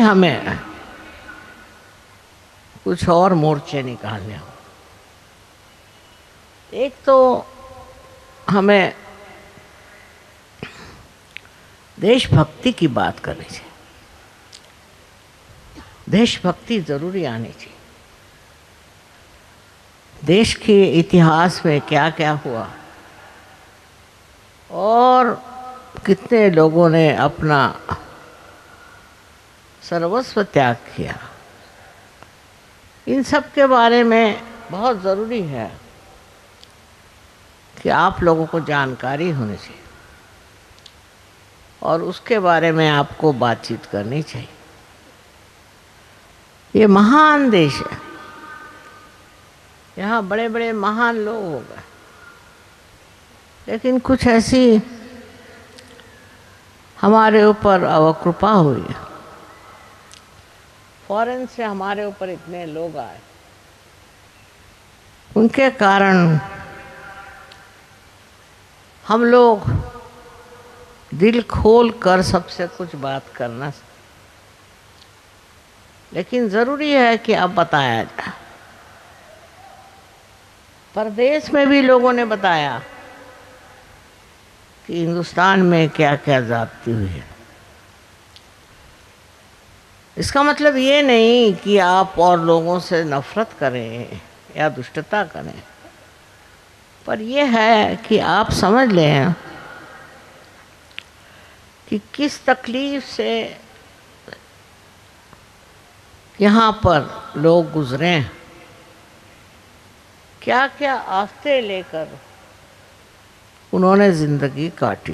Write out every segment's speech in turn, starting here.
हमें कुछ और मोर्चे निकालने हो। एक तो हमें देशभक्ति की बात करनी चाहिए। देशभक्ति जरूरी आनी चाहिए। देश के इतिहास में क्या क्या हुआ और कितने लोगों ने अपना सर्वस्व त्याग किया, इन सब के बारे में बहुत ज़रूरी है कि आप लोगों को जानकारी होनी चाहिए और उसके बारे में आपको बातचीत करनी चाहिए। ये महान देश है, यहाँ बड़े बड़े महान लोग हो गए, लेकिन कुछ ऐसी हमारे ऊपर अवकृपा हुई है। फॉरेन से हमारे ऊपर इतने लोग आए, उनके कारण हम लोग दिल खोल कर सबसे कुछ बात करना, लेकिन ज़रूरी है कि अब बताया जाए। परदेश में भी लोगों ने बताया कि हिंदुस्तान में क्या क्या ज़्यादती हुई है। इसका मतलब ये नहीं कि आप और लोगों से नफरत करें या दुष्टता करें, पर यह है कि आप समझ लें कि किस तकलीफ से यहाँ पर लोग गुजरे हैं, क्या क्या आफतें लेकर उन्होंने ज़िंदगी काटी।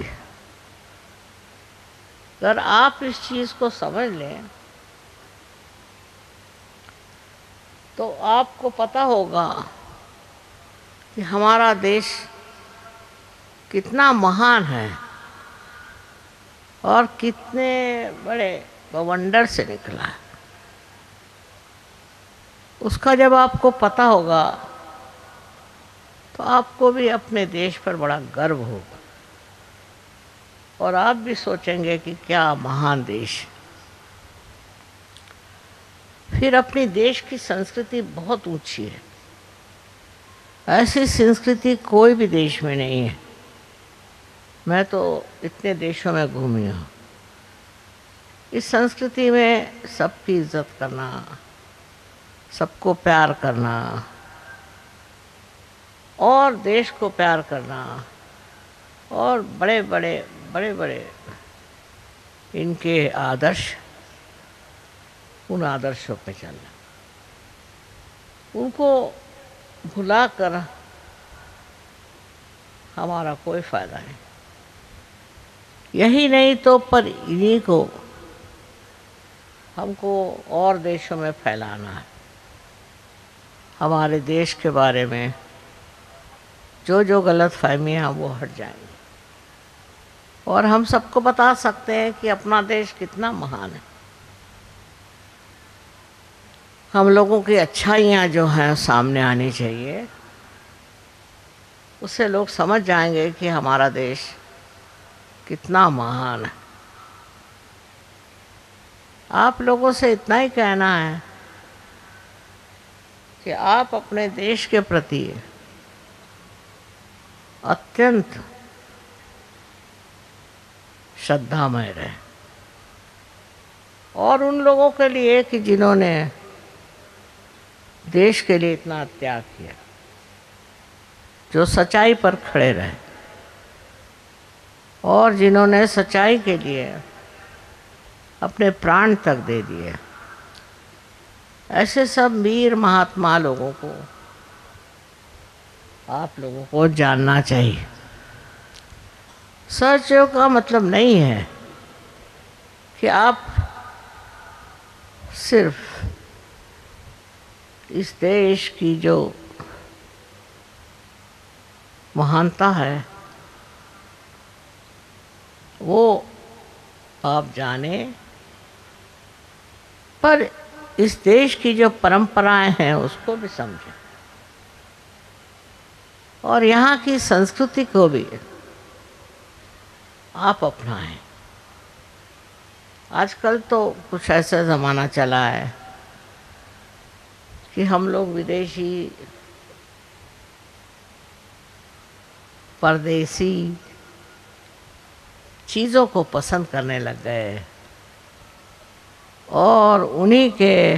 अगर आप इस चीज़ को समझ लें तो आपको पता होगा कि हमारा देश कितना महान है और कितने बड़े बवंडर से निकला है। उसका जब आपको पता होगा तो आपको भी अपने देश पर बड़ा गर्व होगा और आप भी सोचेंगे कि क्या महान देश। फिर अपनी देश की संस्कृति बहुत ऊंची है, ऐसी संस्कृति कोई भी देश में नहीं है। मैं तो इतने देशों में घूमी हूँ। इस संस्कृति में सबकी इज्जत करना, सबको प्यार करना और देश को प्यार करना और बड़े बड़े इनके आदर्श, उन आदर्शों पे चलना, उनको भुलाकर हमारा कोई फ़ायदा नहीं। यही नहीं तो पर इन्हीं को हमको और देशों में फैलाना है। हमारे देश के बारे में जो जो गलत फहमियाँ वो हट जाएंगी और हम सबको बता सकते हैं कि अपना देश कितना महान है। हम लोगों की अच्छाइयाँ जो हैं सामने आनी चाहिए, उससे लोग समझ जाएंगे कि हमारा देश कितना महान है। आप लोगों से इतना ही कहना है कि आप अपने देश के प्रति अत्यंत श्रद्धामय रहें और उन लोगों के लिए कि जिन्होंने देश के लिए इतना त्याग किया, जो सच्चाई पर खड़े रहे और जिन्होंने सच्चाई के लिए अपने प्राण तक दे दिए, ऐसे सब वीर महात्मा लोगों को आप लोगों को जानना चाहिए। सच का मतलब नहीं है कि आप सिर्फ इस देश की जो महानता है वो आप जाने, पर इस देश की जो परंपराएं हैं उसको भी समझें और यहाँ की संस्कृति को भी आप अपनाएं। आजकल तो कुछ ऐसा ज़माना चला है कि हम लोग विदेशी, परदेसी चीज़ों को पसंद करने लग गए और उन्हीं के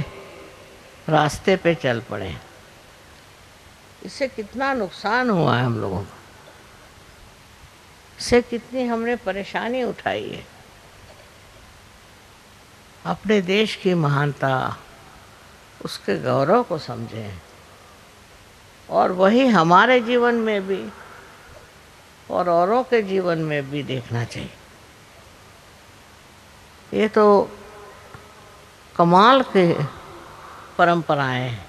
रास्ते पे चल पड़े। इससे कितना नुकसान हुआ है हम लोगों को, इससे कितनी हमने परेशानी उठाई है। अपने देश की महानता, उसके गौरव को समझें और वही हमारे जीवन में भी और औरों के जीवन में भी देखना चाहिए। ये तो कमाल के परंपराएं हैं,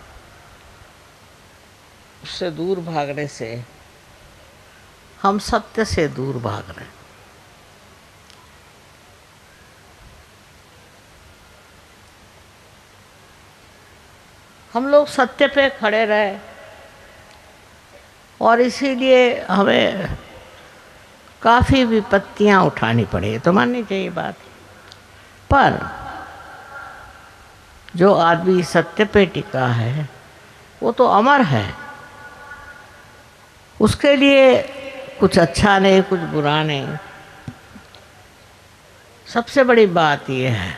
उससे दूर भागने से हम सत्य से दूर भाग रहे हैं। हम लोग सत्य पे खड़े रहे और इसीलिए हमें काफ़ी विपत्तियां उठानी पड़ी, तो माननी चाहिए बात। पर जो आदमी सत्य पे टिका है वो तो अमर है, उसके लिए कुछ अच्छा नहीं, कुछ बुरा नहीं। सबसे बड़ी बात यह है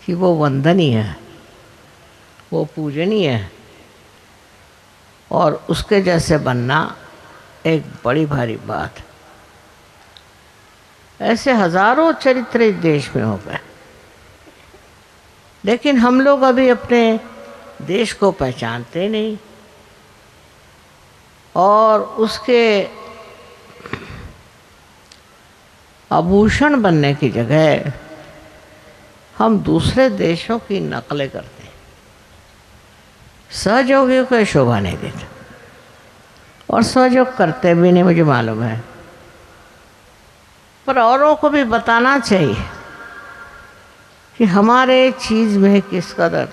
कि वो वंदनीय है, वो पूजनीय है और उसके जैसे बनना एक बड़ी भारी बात है। ऐसे हजारों चरित्र इस देश में हो गए, लेकिन हम लोग अभी अपने देश को पहचानते नहीं और उसके आभूषण बनने की जगह हम दूसरे देशों की नकलें करते हैं। सहयोगियों को शोभा नहीं देता और सहयोग करते भी नहीं, मुझे मालूम है। पर औरों को भी बताना चाहिए कि हमारे चीज़ में किस कदर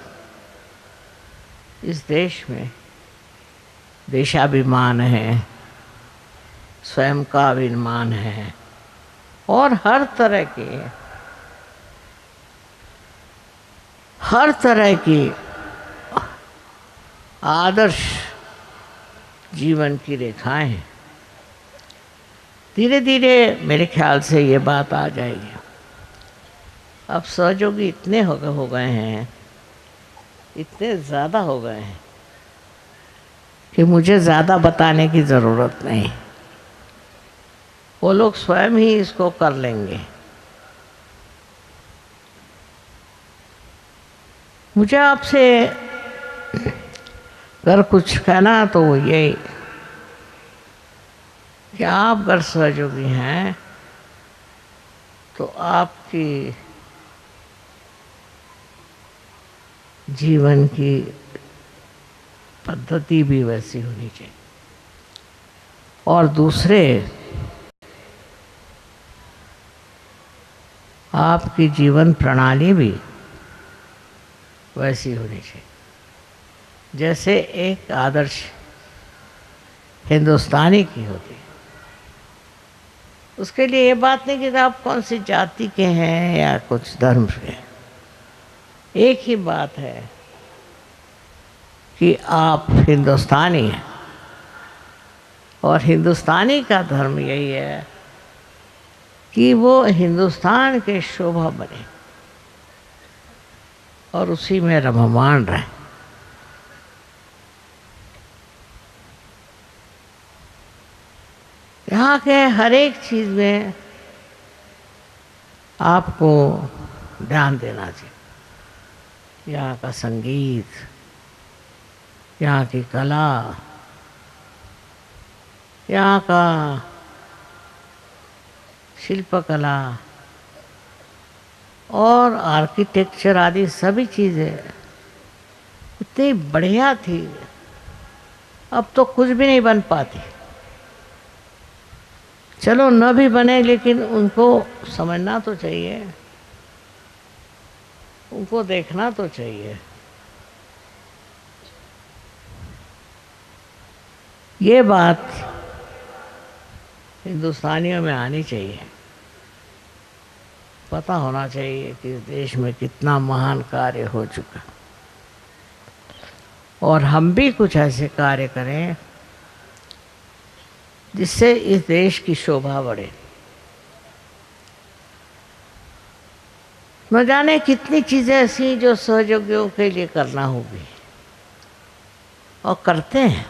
इस देश में देशाभिमान है, स्वयं का अभिमान है और हर तरह की आदर्श जीवन की रेखाएं हैं। धीरे धीरे मेरे ख्याल से ये बात आ जाएगी। अब सहयोगी इतने हो गए हैं, इतने ज़्यादा हो गए हैं कि मुझे ज़्यादा बताने की ज़रूरत नहीं, वो लोग स्वयं ही इसको कर लेंगे। मुझे आपसे अगर कुछ कहना तो वो यही कि आप अगर सहयोगी हैं तो आपकी जीवन की पद्धति भी वैसी होनी चाहिए और दूसरे आपकी जीवन प्रणाली भी वैसी होनी चाहिए जैसे एक आदर्श हिंदुस्तानी की होती है। उसके लिए ये बात नहीं कि आप कौन सी जाति के हैं या कुछ धर्म के हैं। एक ही बात है कि आप हिंदुस्तानी हैं और हिंदुस्तानी का धर्म यही है कि वो हिंदुस्तान के शोभा बने और उसी में रममाण रहे। यहाँ के हर एक चीज़ में आपको ध्यान देना चाहिए। यहाँ का संगीत, यहाँ की कला, यहाँ का शिल्पकला और आर्किटेक्चर आदि सभी चीज़ें इतनी बढ़िया थी, अब तो कुछ भी नहीं बन पाती। चलो न भी बने, लेकिन उनको समझना तो चाहिए, उनको देखना तो चाहिए। ये बात हिंदुस्तानियों में आनी चाहिए पता होना चाहिए कि इस देश में कितना महान कार्य हो चुका, और हम भी कुछ ऐसे कार्य करें जिससे इस देश की शोभा बढ़े। न जाने कितनी चीज़ें ऐसी जो सहयोगियों के लिए करना होगी, और करते हैं।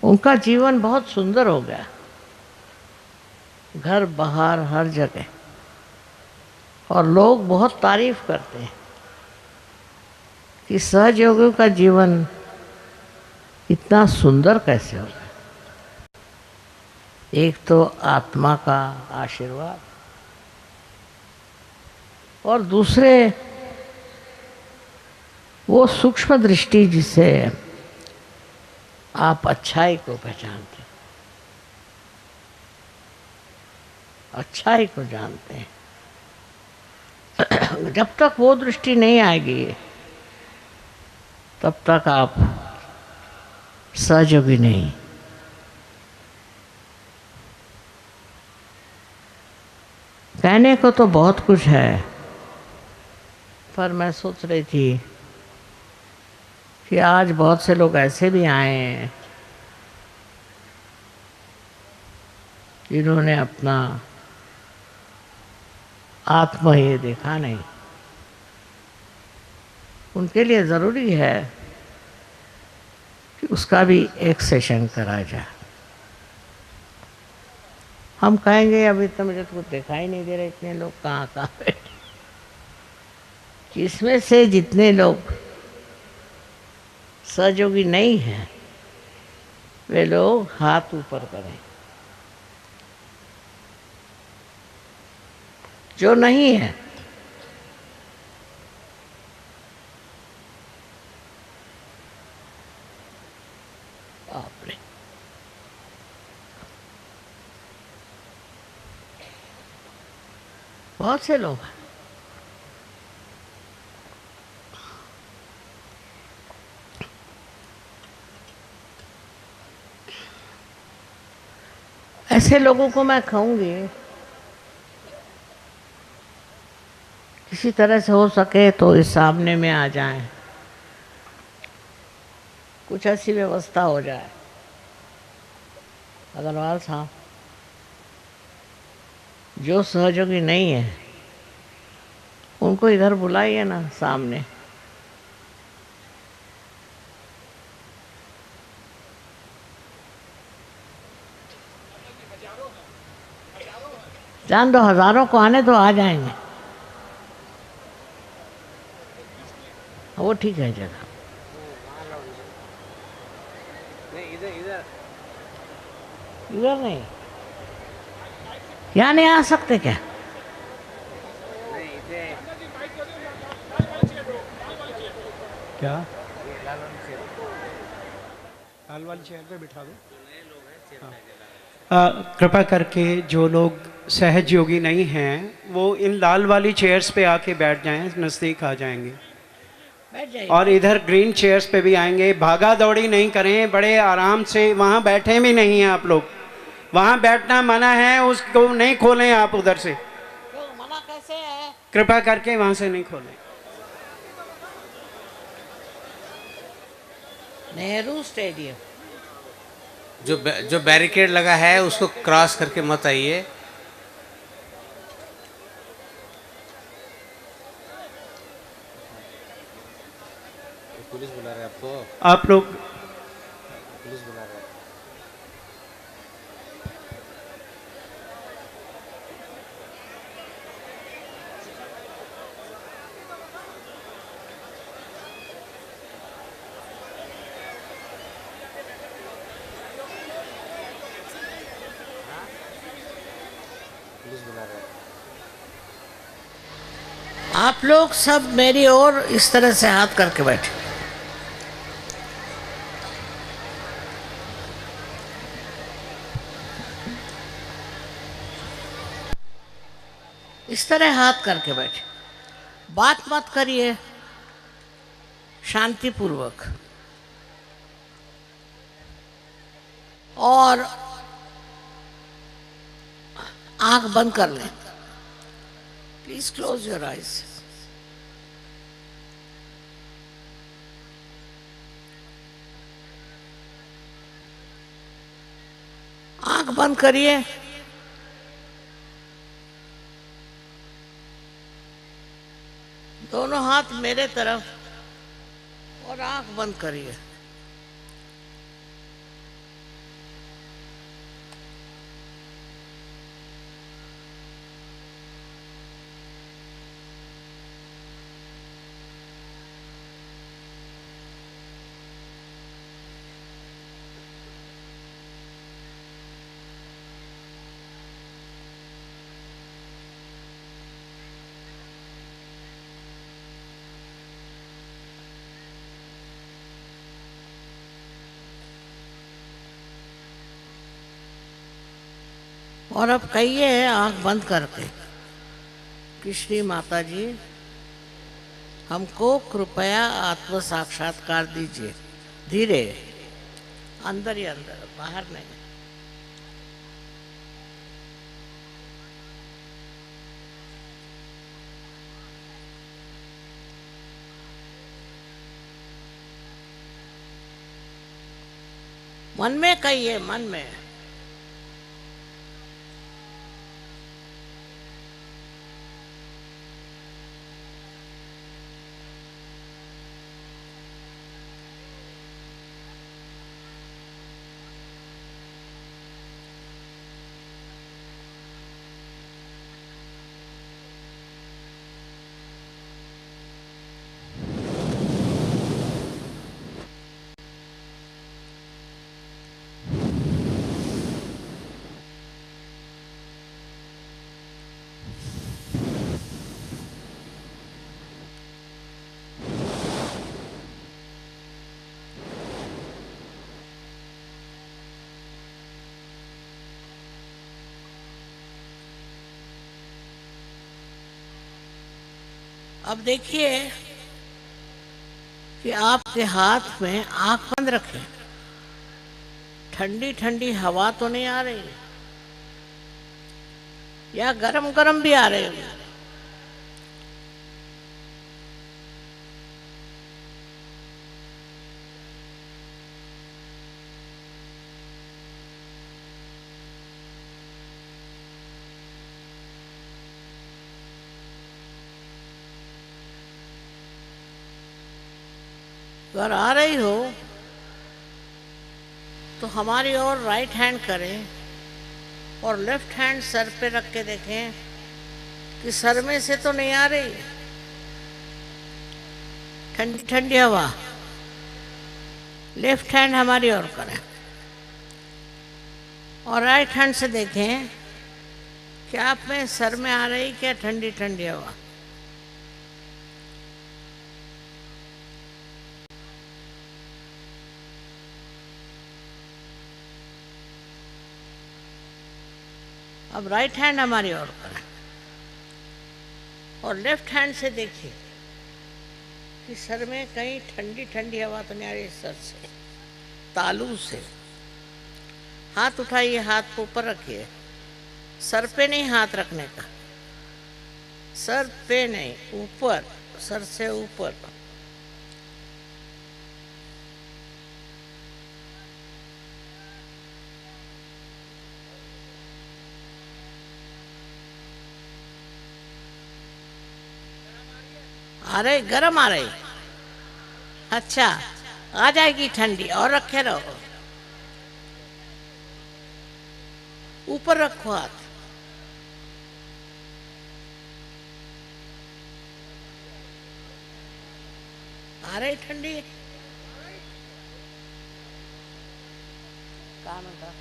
उनका जीवन बहुत सुंदर हो गया, घर बाहर हर जगह, और लोग बहुत तारीफ करते हैं कि सहयोगियों का जीवन इतना सुंदर कैसे हो गया। एक तो आत्मा का आशीर्वाद, और दूसरे वो सूक्ष्म दृष्टि जिससे आप अच्छाई को पहचानते हैं, अच्छाई को जानते हैं। जब तक वो दृष्टि नहीं आएगी तब तक आप सहयोगी नहीं। कहने को तो बहुत कुछ है, पर मैं सोच रही थी कि आज बहुत से लोग ऐसे भी आए हैं जिन्होंने अपना आत्मा ये देखा नहीं। उनके लिए ज़रूरी है कि उसका भी एक सेशन करा जाए। हम कहेंगे अभी तो मुझे तो कुछ दिखाई नहीं दे रहे, इतने लोग कहाँ कहाँ बैठे। इसमें से जितने लोग सहयोगी नहीं हैं वे लोग हाथ ऊपर करें। जो नहीं है आपने बहुत से लोग हैं। ऐसे लोगों को मैं कहूँगी किसी तरह से हो सके तो इस सामने में आ जाएं, कुछ ऐसी व्यवस्था हो जाए। अग्रवाल साहब, जो सहयोगी नहीं है उनको इधर बुलाइए ना सामने। जान दो, हजारों को आने दो, आ जाएंगे। वो ठीक है जगह। इधर नहीं, यहाँ नहीं आ सकते क्या? क्या लाल वाली चेयर पे बिठा दो। कृपा करके जो लोग सहयोगी नहीं हैं वो इन लाल वाली चेयर्स पे आके बैठ जाएं, नज़दीक आ जाएंगे। और इधर ग्रीन चेयर्स पे भी आएंगे। भागा दौड़ी नहीं करें, बड़े आराम से। वहाँ बैठे भी नहीं हैं आप लोग, वहाँ बैठना मना है, उसको नहीं खोलें आप उधर से। मना कैसे है? कृपा करके वहाँ से नहीं खोलें। नेहरू स्टेडियम जो बैरिकेड लगा है उसको क्रॉस करके मत आइए। पुलिस बुला रहे हैं आपको। आप लोग पुलिस बुला रहे हैं। पुलिस बुला रहे हैं। आप लोग सब मेरी ओर इस तरह से हाथ करके बैठे। इस तरह हाथ करके बैठे, बात मत करिए, शांतिपूर्वक। और आंख बंद कर लें। Please close your eyes. आंख बंद करिए। दोनों हाथ मेरे तरफ और आंख बंद करिए। और अब कहिए आंख बंद करके कि श्री माता जी, हमको कृपया आत्म साक्षात्कार दीजिए। धीरे, अंदर ही अंदर, बाहर नहीं। मन में कहिए, मन में। अब देखिए कि आपके हाथ में आंख बंद रखें। ठंडी ठंडी हवा तो नहीं आ रही, या गरम गरम भी आ रही है? अगर आ रही हो तो हमारी ओर राइट हैंड करें और लेफ्ट हैंड सर पे रख के देखें कि सर में से तो नहीं आ रही ठंडी ठंडी हवा। लेफ्ट हैंड हमारी ओर करें और राइट हैंड से देखें कि आप में सर में आ रही क्या ठंडी ठंडी हवा। अब राइट हैंड हमारी ओर करें और लेफ्ट हैंड से देखिए कि सर में कहीं ठंडी ठंडी हवा तो नहीं आ रही। सर से, तालू से हाथ उठाइए, हाथ को ऊपर रखिए। सर पे नहीं हाथ रखने का, सर पे नहीं, ऊपर, सर से ऊपर। आ रही, गरम आ रही? अच्छा, आ जाएगी ठंडी। और रखे रहो, ऊपर रखो हाथ। आ रही ठंडी? काम था।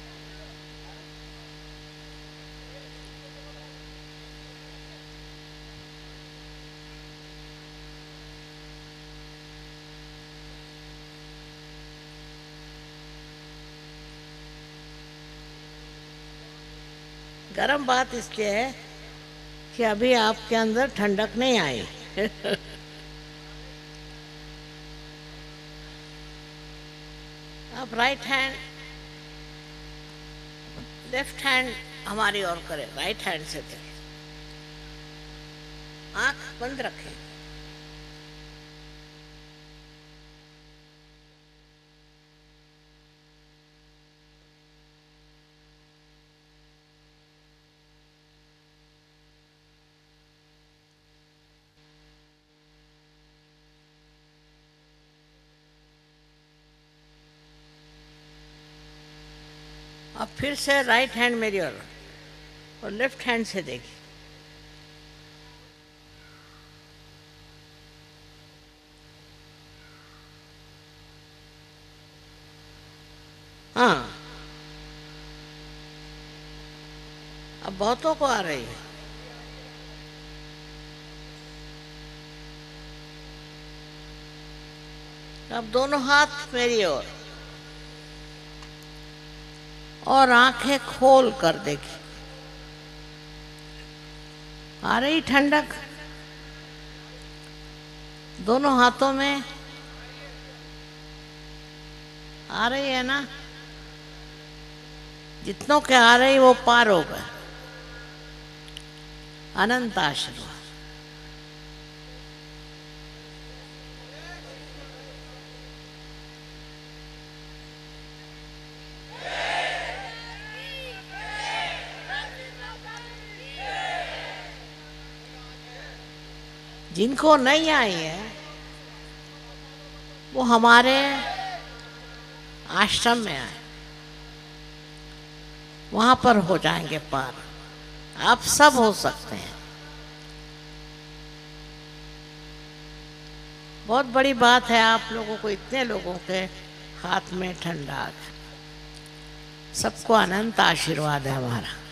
गरम बात इसलिए है कि अभी आपके अंदर ठंडक नहीं आई। अब राइट हैंड, लेफ्ट हैंड हमारी ओर करें, राइट हैंड से देखें, आंख बंद रखें। अब फिर से राइट हैंड मेरी ओर और लेफ्ट हैंड से देखिए। हाँ, अब बहुतों को आ रही है। अब दोनों हाथ मेरी ओर और आंखें खोल कर देखी। आ रही ठंडक दोनों हाथों में, आ रही है ना? जितनों के आ रही वो पार हो गए। अनंत आशीर्वाद। जिनको नहीं आई है वो हमारे आश्रम में आए, वहां पर हो जाएंगे पार। आप सब हो सकते हैं। बहुत बड़ी बात है आप लोगों को, इतने लोगों के हाथ में ठंडा। सबको अनंत आशीर्वाद है हमारा।